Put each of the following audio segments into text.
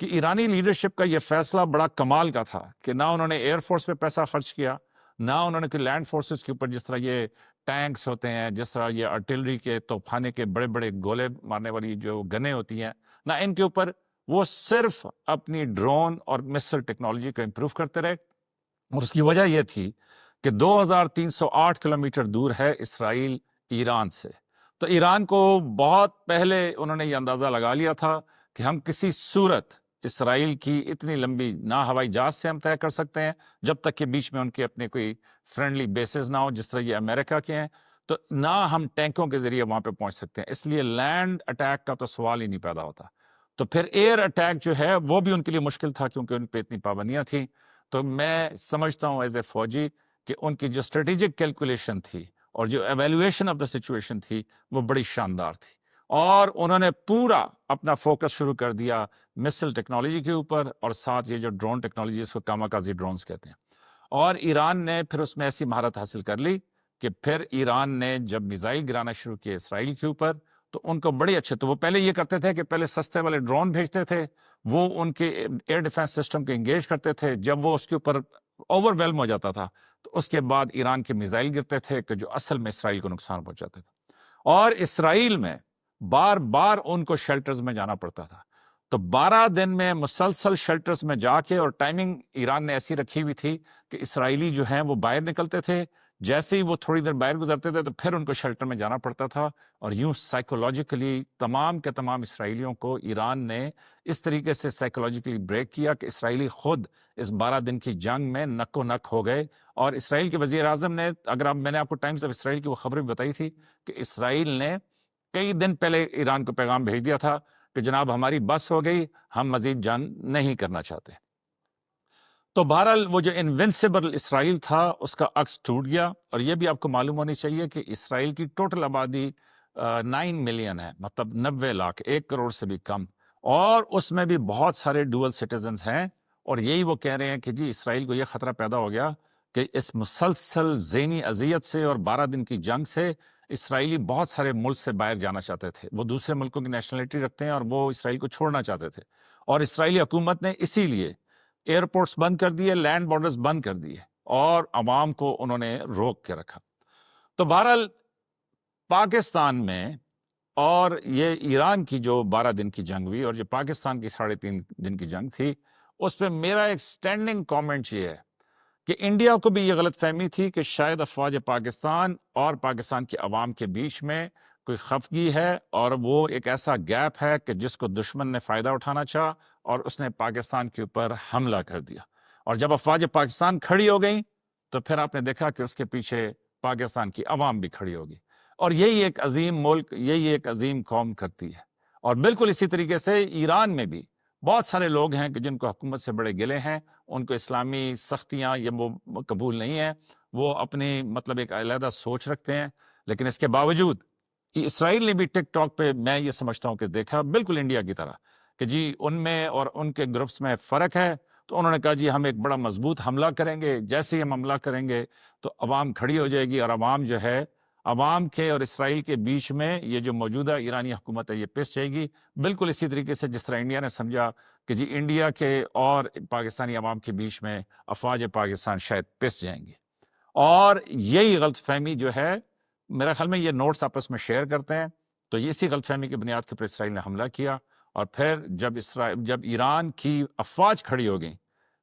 کہ ایرانی لیڈرشپ کا یہ فیصلہ بڑا کمال کا تھا کہ نہ انہوں نے ایئر فورس پہ پیسہ خرچ کیا، نہ انہوں نے کوئی لینڈ فورسز کے اوپر جس طرح یہ ٹینکس ہوتے ہیں، جس طرح یہ آرٹلری کے توپخانے کے بڑے بڑے گولے مارنے والی جو گنیں ہوتی ہیں، نہ ان کے اوپر. وہ صرف اپنی ڈرون اور مسل ٹیکنالوجی کو امپروو کرتے رہے. اور اس کی وجہ یہ تھی کہ 2308 کلومیٹر دور ہے اسرائیل ایران سے. تو ایران کو بہت پہلے انہوں نے یہ اندازہ لگا لیا تھا کہ ہم کسی صورت اسرائیل کی اتنی لمبی نہ ہوائی جہاز سے ہم طے کر سکتے ہیں جب تک کہ بیچ میں ان کے اپنے کوئی فرینڈلی بیسز نہ ہو جس طرح یہ امریکہ کے ہیں، تو نہ ہم ٹینکوں کے ذریعے وہاں پہ پہنچ سکتے ہیں. اس لیے لینڈ اٹیک کا تو سوال ہی نہیں پیدا ہوتا. تو پھر ایئر اٹیک جو ہے وہ بھی ان کے لیے مشکل تھا کیونکہ ان پہ اتنی پابندیاں تھیں. تو میں سمجھتا ہوں ایز اے فوجی کہ ان کی جو اسٹریٹجک کیلکولیشن تھی اور جو ایویلویشن آف دا سچویشن تھی وہ بڑی شاندار تھی، اور انہوں نے پورا اپنا فوکس شروع کر دیا مسل ٹیکنالوجی کے اوپر، اور ساتھ یہ جو ڈرون ٹیکنالوجی اس کو کاماکازی ڈرونز کہتے ہیں. اور ایران نے پھر اس میں ایسی مہارت حاصل کر لی کہ پھر ایران نے جب میزائل گرانا شروع کیے اسرائیل کے اوپر تو ان کو بڑے اچھے، تو وہ پہلے یہ کرتے تھے کہ پہلے سستے والے ڈرون بھیجتے تھے، وہ ان کے ایئر ڈیفنس سسٹم کو انگیج کرتے تھے. جب وہ اس کے اوپر اوور ویلم ہو جاتا تھا تو اس کے بعد ایران کے میزائل گرتے تھے کہ جو اصل میں اسرائیل کو نقصان پہنچاتے تھے. اور اسرائیل میں بار بار ان کو شیلٹرز میں جانا پڑتا تھا. تو 12 دن میں مسلسل شیلٹرز میں جا کے، اور ٹائمنگ ایران نے ایسی رکھی ہوئی تھی کہ اسرائیلی جو ہیں وہ باہر نکلتے تھے، جیسے ہی وہ تھوڑی دیر باہر گزرتے تھے تو پھر ان کو شیلٹر میں جانا پڑتا تھا. اور یوں سائیکولوجیکلی تمام کے تمام اسرائیلیوں کو ایران نے اس طریقے سے سائیکولوجیکلی بریک کیا کہ اسرائیلی خود اس 12 دن کی جنگ میں نک و نک ہو گئے. اور اسرائیل کے وزیر اعظم نے، اگر میں نے آپ کو ٹائمز آف اسرائیل کی وہ خبر بھی بتائی تھی کہ اسرائیل نے کئی دن پہلے ایران کو پیغام بھیج دیا تھا کہ جناب ہماری بس ہو گئی، ہم مزید جنگ نہیں کرنا چاہتے. تو بہرحال وہ جو انوینسیبل اسرائیل تھا اس کا عکس ٹوٹ گیا. اور یہ بھی آپ کو معلوم ہونی چاہیے کہ اسرائیل کی ٹوٹل آبادی 9 ملین ہے، مطلب 90 لاکھ، 1 کروڑ سے بھی کم، اور اس میں بھی بہت سارے ڈوئل سٹیزنز ہیں. اور یہی وہ کہہ رہے ہیں کہ جی اسرائیل کو یہ خطرہ پیدا ہو گیا کہ اس مسلسل ذہنی اذیت سے اور 12 دن کی جنگ سے اسرائیلی بہت سارے ملک سے باہر جانا چاہتے تھے. وہ دوسرے ملکوں کی نیشنلٹی رکھتے ہیں اور وہ اسرائیل کو چھوڑنا چاہتے تھے. اور اسرائیلی حکومت نے اسی لیے ایئرپورٹس بند کر دیے، لینڈ بارڈرز بند کر دیے، اور عوام کو انہوں نے روک کے رکھا. تو بہرحال پاکستان میں اور یہ ایران کی جو 12 دن کی جنگ ہوئی اور جو پاکستان کی 3.5 دن کی جنگ تھی، اس پہ میرا ایک سٹینڈنگ کامنٹ یہ ہے کہ انڈیا کو بھی یہ غلط فہمی تھی کہ شاید افواج پاکستان اور پاکستان کے عوام کے بیچ میں کوئی خفگی ہے، اور وہ ایک ایسا گیپ ہے کہ جس کو دشمن نے فائدہ اٹھانا چاہا اور اس نے پاکستان کے اوپر حملہ کر دیا. اور جب افواج پاکستان کھڑی ہو گئیں تو پھر آپ نے دیکھا کہ اس کے پیچھے پاکستان کی عوام بھی کھڑی ہوگی. اور یہی ایک عظیم ملک، یہی ایک عظیم قوم کرتی ہے. اور بالکل اسی طریقے سے ایران میں بھی بہت سارے لوگ ہیں کہ جن کو حکومت سے بڑے گلے ہیں، ان کو اسلامی سختیاں یہ وہ قبول نہیں ہیں، وہ اپنی مطلب ایک علیحدہ سوچ رکھتے ہیں. لیکن اس کے باوجود اسرائیل نے بھی ٹک ٹاک پہ میں یہ سمجھتا ہوں کہ دیکھا بالکل انڈیا کی طرح کہ جی ان میں اور ان کے گروپس میں فرق ہے. تو انہوں نے کہا جی ہم ایک بڑا مضبوط حملہ کریں گے، جیسے ہی ہم حملہ کریں گے تو عوام کھڑی ہو جائے گی، اور عوام جو ہے، عوام کے اور اسرائیل کے بیچ میں یہ جو موجودہ ایرانی حکومت ہے یہ پس جائے گی. بالکل اسی طریقے سے جس طرح انڈیا نے سمجھا کہ جی انڈیا کے اور پاکستانی عوام کے بیچ میں افواج پاکستان شاید پس جائیں گے. اور یہی غلط فہمی جو ہے، میرا خیال میں یہ نوٹس آپس میں شیئر کرتے ہیں. تو یہ اسی غلط فہمی کی بنیاد کے اوپر اسرائیل نے حملہ کیا، اور پھر جب ایران کی افواج کھڑی ہو گئی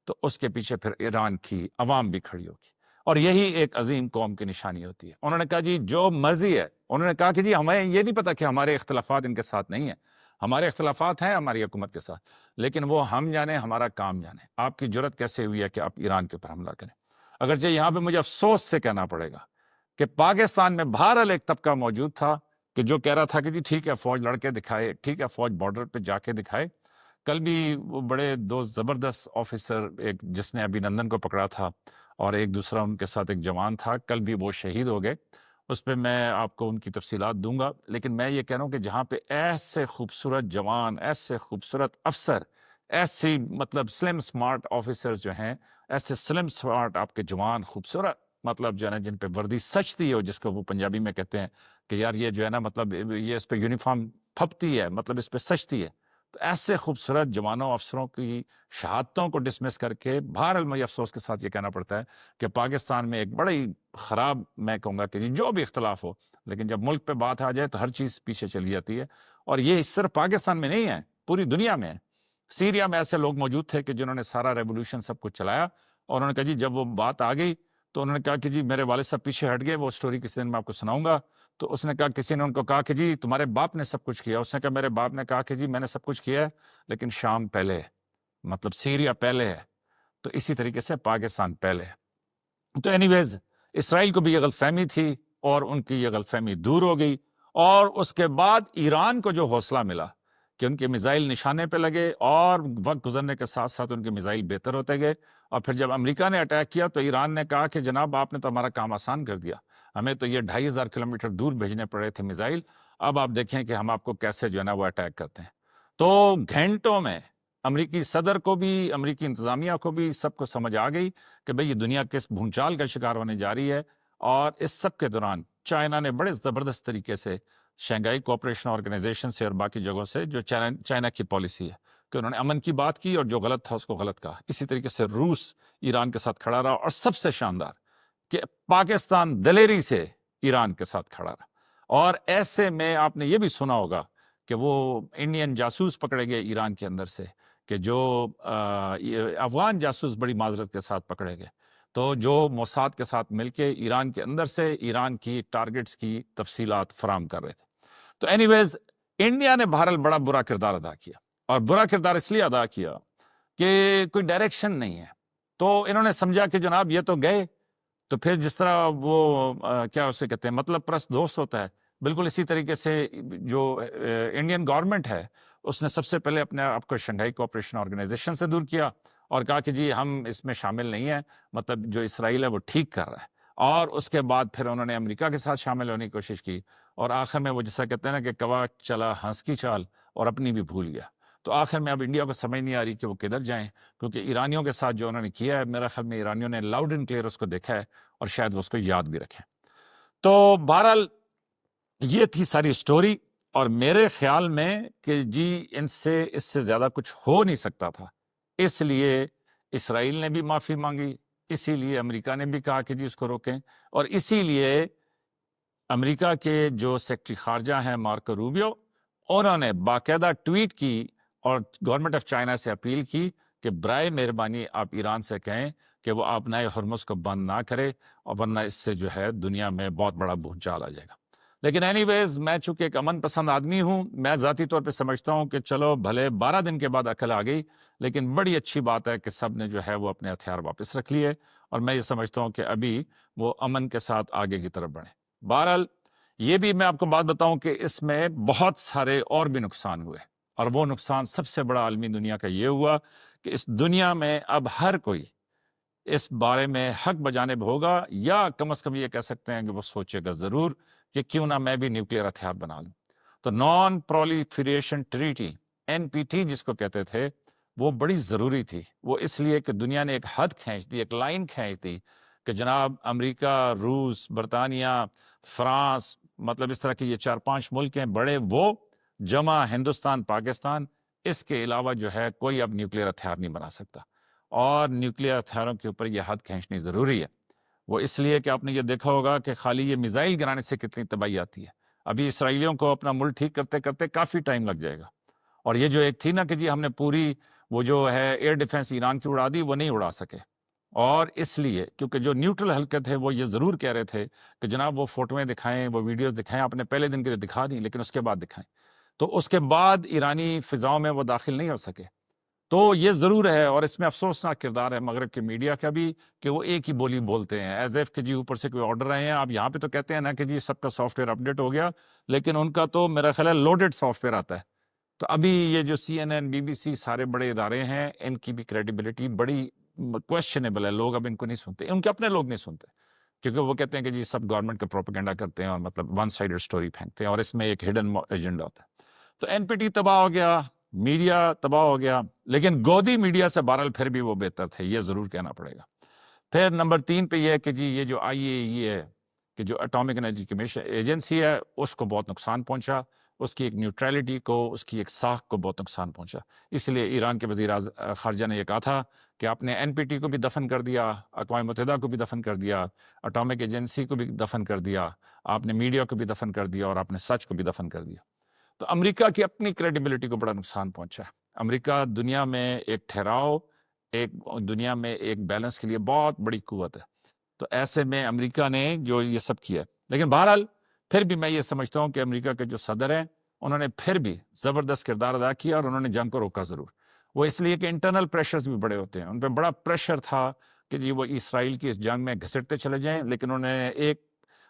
تو اس کے پیچھے پھر ایران کی عوام بھی کھڑی ہوگی. اور یہی ایک عظیم قوم کی نشانی ہوتی ہے. انہوں نے کہا جی جو مرضی ہے، انہوں نے کہا کہ جی ہمیں یہ نہیں پتا کہ ہمارے اختلافات ان کے ساتھ نہیں ہیں، ہمارے اختلافات ہیں ہماری حکومت کے ساتھ، لیکن وہ ہم جانے، ہمارا کام جانے. آپ کی جرت کیسے ہوئی ہے کہ آپ ایران کے اوپر حملہ کریں؟ اگرچہ یہاں پہ مجھے افسوس سے کہنا پڑے گا کہ پاکستان میں بہرحال ایک طبقہ موجود تھا کہ جو کہہ رہا تھا کہ جی ٹھیک ہے فوج لڑ کے دکھائے، ٹھیک ہے فوج بارڈر پہ جا کے دکھائے. کل بھی وہ بڑے دو زبردست آفیسر، ایک جس نے ابھی نندن کو پکڑا تھا اور ایک دوسرا ان کے ساتھ ایک جوان تھا، کل بھی وہ شہید ہو گئے. اس پہ میں آپ کو ان کی تفصیلات دوں گا. لیکن میں یہ کہہ رہا ہوں کہ جہاں پہ ایسے خوبصورت جوان، ایسے خوبصورت افسر، ایسی مطلب سلم سمارٹ آفیسرز جو ہیں، ایسے سلم سمارٹ آپ کے جوان خوبصورت مطلب جو ہے نا جن پہ وردی سچتی ہو، جس کو وہ پنجابی میں کہتے ہیں کہ یار یہ جو ہے نا مطلب یہ اس پہ یونیفارم پھپتی ہے، مطلب اس پہ سچتی ہے. تو ایسے خوبصورت جوانوں افسروں کی شہادتوں کو ڈسمس کر کے بہرحال مجھے افسوس کے ساتھ یہ کہنا پڑتا ہے کہ پاکستان میں ایک بڑی خراب، میں کہوں گا کہ جو بھی اختلاف ہو، لیکن جب ملک پہ بات آ جائے تو ہر چیز پیچھے چلی جاتی ہے. اور یہ صرف پاکستان میں نہیں ہے، پوری دنیا میں ہے. سیریا میں ایسے لوگ موجود تھے کہ جنہوں نے سارا ریولوشن سب کچھ چلایا، اور انہوں نے کہا جی جب وہ بات آ گئی تو انہوں نے کہا کہ جی میرے والد صاحب پیچھے ہٹ گئے، وہ سٹوری کسی دن میں آپ کو سناؤں گا. تو اس نے کہا، کسی نے ان کو کہا کہ جی تمہارے باپ نے سب کچھ کیا. اس نے کہا میرے باپ نے کہا کہ جی میں نے سب کچھ کیا ہے لیکن شام پہلے ہے، مطلب سیریا پہلے ہے. تو اسی طریقے سے پاکستان پہلے ہے. تو اینی ویز اسرائیل کو بھی یہ غلط فہمی تھی اور ان کی یہ غلط فہمی دور ہو گئی. اور اس کے بعد ایران کو جو حوصلہ ملا کہ ان کے میزائل نشانے پہ لگے، اور وقت گزرنے کے ساتھ ساتھ ان کے میزائل بہتر ہوتے گئے. اور پھر جب امریکہ نے اٹیک کیا تو ایران نے کہا کہ جناب آپ نے تو ہمارا کام آسان کر دیا، ہمیں تو یہ 2500 کلومیٹر دور بھیجنے پڑے تھے میزائل، اب آپ دیکھیں کہ ہم آپ کو کیسے جو ہے نا وہ اٹیک کرتے ہیں. تو گھنٹوں میں امریکی صدر کو بھی، امریکی انتظامیہ کو بھی، سب کو سمجھ آ گئی کہ بھئی یہ دنیا کس بھونچال کا شکار ہونے جا رہی ہے. اور اس سب کے دوران چائنا نے بڑے زبردست طریقے سے شنگھائی کوآپریشن آرگنائزیشن سے اور باقی جگہوں سے، جو چائنا کی پالیسی ہے کہ انہوں نے امن کی بات کی اور جو غلط تھا اس کو غلط کہا. اسی طریقے سے روس ایران کے ساتھ کھڑا رہا، اور سب سے شاندار کہ پاکستان دلیری سے ایران کے ساتھ کھڑا رہا. اور ایسے میں آپ نے یہ بھی سنا ہوگا کہ وہ انڈین جاسوس پکڑے گئے ایران کے اندر سے، کہ جو افغان جاسوس بڑی معذرت کے ساتھ پکڑے گئے، تو جو موساد کے ساتھ مل کے ایران کے اندر سے ایران کی ٹارگٹس کی تفصیلات فراہم کر رہے تھے. تو اینی ویز انڈیا نے بہرحال بڑا برا کردار ادا کیا، اور برا کردار اس لیے ادا کیا کہ کوئی ڈائریکشن نہیں ہے. تو انہوں نے سمجھا کہ جناب یہ تو گئے، تو پھر جس طرح وہ کیا اسے کہتے ہیں، مطلب پرست دوست ہوتا ہے، بالکل اسی طریقے سے جو انڈین گورنمنٹ ہے اس نے سب سے پہلے اپنے آپ کو شنگھائی کوآپریشن آرگنائزیشن سے دور کیا اور کہا کہ جی ہم اس میں شامل نہیں ہیں، مطلب جو اسرائیل ہے وہ ٹھیک کر رہا ہے. اور اس کے بعد پھر انہوں نے امریکہ کے ساتھ شامل ہونے کی کوشش کی، اور آخر میں وہ جیسا کہتے ہیں نا کہ کوا چلا ہنس کی چال اور اپنی بھی بھول گیا. تو آخر میں اب انڈیا کو سمجھ نہیں آ رہی کہ وہ کدھر جائیں، کیونکہ ایرانیوں کے ساتھ جو انہوں نے کیا ہے، میرا خیال میں ایرانیوں نے لاؤڈ اینڈ کلیئر اس کو دیکھا ہے اور شاید وہ اس کو یاد بھی رکھیں. تو بہرحال یہ تھی ساری سٹوری، اور میرے خیال میں کہ جی اس سے زیادہ کچھ ہو نہیں سکتا تھا. اس لیے اسرائیل نے بھی معافی مانگی، اسی لیے امریکہ نے بھی کہا کہ جی اس کو روکیں، اور اسی لیے امریکہ کے جو سیکرٹری خارجہ ہیں مارکو روبیو، انہوں نے باقاعدہ ٹویٹ کی اور گورنمنٹ آف چائنا سے اپیل کی کہ برائے مہربانی آپ ایران سے کہیں کہ وہ آبنائے ہرمز کو بند نہ کرے، اور ورنہ اس سے جو ہے دنیا میں بہت بڑا بھونچال آ جائے گا. لیکن اینی ویز میں چونکہ ایک امن پسند آدمی ہوں، میں ذاتی طور پہ سمجھتا ہوں کہ چلو بھلے 12 دن کے بعد عقل آ گئی، لیکن بڑی اچھی بات ہے کہ سب نے جو ہے وہ اپنے ہتھیار واپس رکھ لیے، اور میں یہ سمجھتا ہوں کہ ابھی وہ امن کے ساتھ آگے کی طرف بڑھیں. بہرحال یہ بھی میں آپ کو بات بتاؤں کہ اس میں بہت سارے اور بھی نقصان ہوئے، اور وہ نقصان سب سے بڑا عالمی دنیا کا یہ ہوا کہ اس دنیا میں اب ہر کوئی اس بارے میں حق بجانب ہوگا، یا کم از کم یہ کہہ سکتے ہیں کہ وہ سوچے گا ضرور کہ کیوں نہ میں بھی نیوکلیئر ہتھیار بنا لوں. تو نان پرولیفریشن ٹریٹی NPT جس کو کہتے تھے، وہ بڑی ضروری تھی. وہ اس لیے کہ دنیا نے ایک حد کھینچ دی، ایک لائن کھینچ دی کہ جناب امریکہ، روس، برطانیہ، فرانس، مطلب اس طرح کے یہ 4-5 ملک ہیں بڑے، وہ جمع ہندوستان، پاکستان، اس کے علاوہ جو ہے کوئی اب نیوکلیئر ہتھیار نہیں بنا سکتا. اور نیوکلیئر ہتھیاروں کے اوپر یہ حد کھینچنی ضروری ہے. وہ اس لیے کہ آپ نے یہ دیکھا ہوگا کہ خالی یہ میزائل گرانے سے کتنی تباہی آتی ہے. ابھی اسرائیلیوں کو اپنا ملک ٹھیک کرتے کرتے کافی ٹائم لگ جائے گا. اور یہ جو ایک تھی نا کہ جی ہم نے پوری وہ جو ہے ایئر ڈیفنس ایران کی اڑا دی، وہ نہیں اڑا سکے. اور اس لیے کیونکہ جو نیوٹرل حلقے تھے وہ یہ ضرور کہہ رہے تھے کہ جناب وہ فوٹویں دکھائیں، وہ ویڈیوز دکھائیں، آپ نے پہلے دن کے جو دکھا دیں لیکن اس کے بعد دکھائیں. تو اس کے بعد ایرانی فضاؤں میں وہ داخل نہیں ہو سکے. تو یہ ضرور ہے، اور اس میں افسوسناک کردار ہے مغرب کے میڈیا کا بھی کہ وہ ایک ہی بولی بولتے ہیں، ایز ایف کہ جی اوپر سے کوئی آرڈر آئے ہیں. آپ یہاں پہ تو کہتے ہیں نا کہ جی سب کا سافٹ ویئر اپڈیٹ ہو گیا، لیکن ان کا تو میرا خیال ہے لوڈڈ سافٹ ویئر آتا ہے. تو ابھی یہ جو CNN، BBC سارے بڑے ادارے ہیں، ان کی بھی کریڈیبلٹی بڑی کویسچنیبل ہے. لوگ اب ان کو نہیں سنتے، ان کے اپنے لوگ نہیں سنتے، کیونکہ وہ کہتے ہیں کہ جی سب گورنمنٹ کا پروپیگنڈا کرتے ہیں اور مطلب ون سائیڈڈ سٹوری پھینکتے ہیں، اور اس میں ایک ہڈن ایجنڈا ہوتا ہے. تو NPT تباہ ہو گیا، میڈیا تباہ ہو گیا، لیکن گودی میڈیا سے بہرحال پھر بھی وہ بہتر تھے، یہ ضرور کہنا پڑے گا. پھر نمبر 3 پہ یہ ہے کہ جی یہ جو IAEA ہے کہ جو اٹامک انرجی کمیشن ایجنسی ہے، اس کو بہت نقصان پہنچا. اس کی ایک نیوٹرلٹی کو، اس کی ایک ساکھ کو بہت نقصان پہنچا۔ اس لیے ایران کے وزیر خارجہ نے یہ کہا تھا کہ آپ نے NPT کو بھی دفن کر دیا، اقوام متحدہ کو بھی دفن کر دیا، اٹامک ایجنسی کو بھی دفن کر دیا، آپ نے میڈیا کو بھی دفن کر دیا، اور آپ نے سچ کو بھی دفن کر دیا۔ تو امریکہ کی اپنی کریڈیبلٹی کو بڑا نقصان پہنچا ہے۔ امریکہ دنیا میں ایک ٹھہراؤ، ایک دنیا میں ایک بیلنس کے لیے بہت بڑی قوت ہے۔ تو ایسے میں امریکہ نے جو یہ سب کیا، لیکن بہرحال پھر بھی میں یہ سمجھتا ہوں کہ امریکہ کے جو صدر ہیں انہوں نے پھر بھی زبردست کردار ادا کیا، اور انہوں نے جنگ کو روکا ضرور۔ وہ اس لیے کہ انٹرنل پریشرز بھی بڑے ہوتے ہیں، ان پہ بڑا پریشر تھا کہ جی وہ اسرائیل کی اس جنگ میں گھسٹتے چلے جائیں، لیکن انہوں نے ایک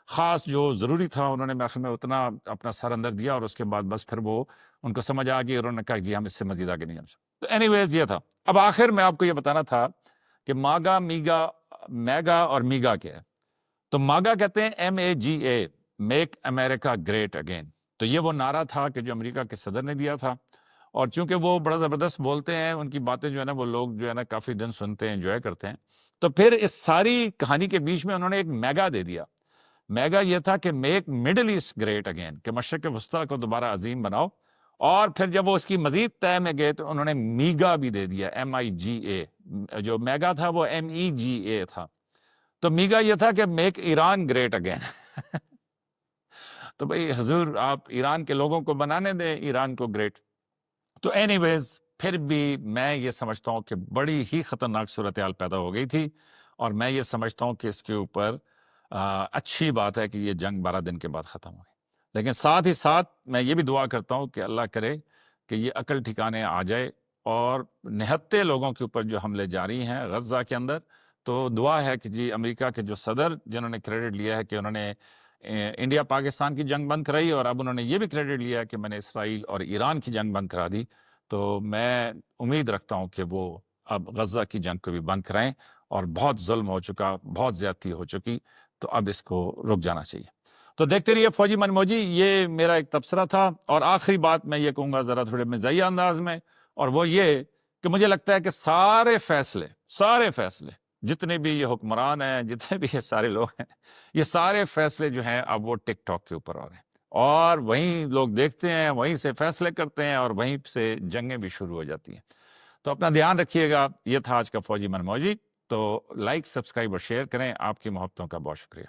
خاص جو ضروری تھا انہوں نے میرے میں اتنا اپنا سر اندر دیا، اور اس کے بعد بس پھر وہ ان کو سمجھ آ گئی، اور انہوں نے کہا جی ہم اس سے مزید آگے نہیں جا سکتے۔ تو اینی ویز یہ تھا۔ اب آخر میں آپ کو یہ بتانا تھا کہ ماگا، میگا اور میگا کیا ہے۔ تو ماگا کہتے ہیں MAGA، میک امریکہ گریٹ اگین۔ تو یہ وہ نعرہ تھا کہ جو امریکہ کے صدر نے دیا تھا، اور چونکہ وہ بڑا زبردست بولتے ہیں، ان کی باتیں جو ہے نا وہ لوگ جو ہے نا کافی دن سنتے ہیں، انجوائے کرتے ہیں، تو پھر اس ساری کہانی کے بیچ میں انہوں نے ایک میگا دے دیا۔ میگا یہ تھا کہ make Middle East great again, کہ مشرق وسطیٰ کو دوبارہ عظیم بناؤ۔ اور پھر جب وہ اس کی مزید طے میں گئے تو انہوں نے میگا بھی دے دیا، MIGA۔ جو میگا تھا وہ MEGA تھا۔ تو میگا یہ تھا کہ میک ایران گریٹ اگین۔ تو بھئی حضور آپ ایران کے لوگوں کو بنانے دیں ایران کو گریٹ۔ تو اینی ویز پھر بھی میں یہ سمجھتا ہوں کہ بڑی ہی خطرناک صورتحال پیدا ہو گئی تھی، اور میں یہ سمجھتا ہوں کہ اس کے اوپر اچھی بات ہے کہ یہ جنگ 12 دن کے بعد ختم ہوئی۔ لیکن ساتھ ہی ساتھ میں یہ بھی دعا کرتا ہوں کہ اللہ کرے کہ یہ عقل ٹھکانے آ جائے، اور نہتے لوگوں کے اوپر جو حملے جاری ہیں غزہ کے اندر، تو دعا ہے کہ جی امریکہ کے جو صدر جنہوں نے کریڈٹ لیا ہے کہ انہوں نے انڈیا پاکستان کی جنگ بند کرائی، اور اب انہوں نے یہ بھی کریڈٹ لیا ہے کہ میں نے اسرائیل اور ایران کی جنگ بند کرا دی، تو میں امید رکھتا ہوں کہ وہ اب غزہ کی جنگ کو بھی بند کرائیں، اور بہت ظلم ہو چکا، بہت زیادتی ہو چکی، تو اب اس کو رک جانا چاہیے۔ تو دیکھتے رہیے فوجی من موجی، یہ میرا ایک تبصرہ تھا۔ اور آخری بات میں یہ کہوں گا ذرا تھوڑے مزاحیہ انداز میں، اور وہ یہ کہ مجھے لگتا ہے کہ سارے فیصلے جتنے بھی یہ حکمران ہیں، جتنے بھی یہ سارے لوگ ہیں، یہ سارے فیصلے جو ہیں اب وہ ٹک ٹاک کے اوپر ہو رہے ہیں، اور وہیں لوگ دیکھتے ہیں، وہیں سے فیصلے کرتے ہیں، اور وہیں سے جنگیں بھی شروع ہو جاتی ہیں۔ تو اپنا دھیان رکھیے گا۔ یہ تھا آج کا فوجی من موجی۔ تو لائک، سبسکرائب اور شیئر کریں۔ آپ کی محبتوں کا بہت شکریہ۔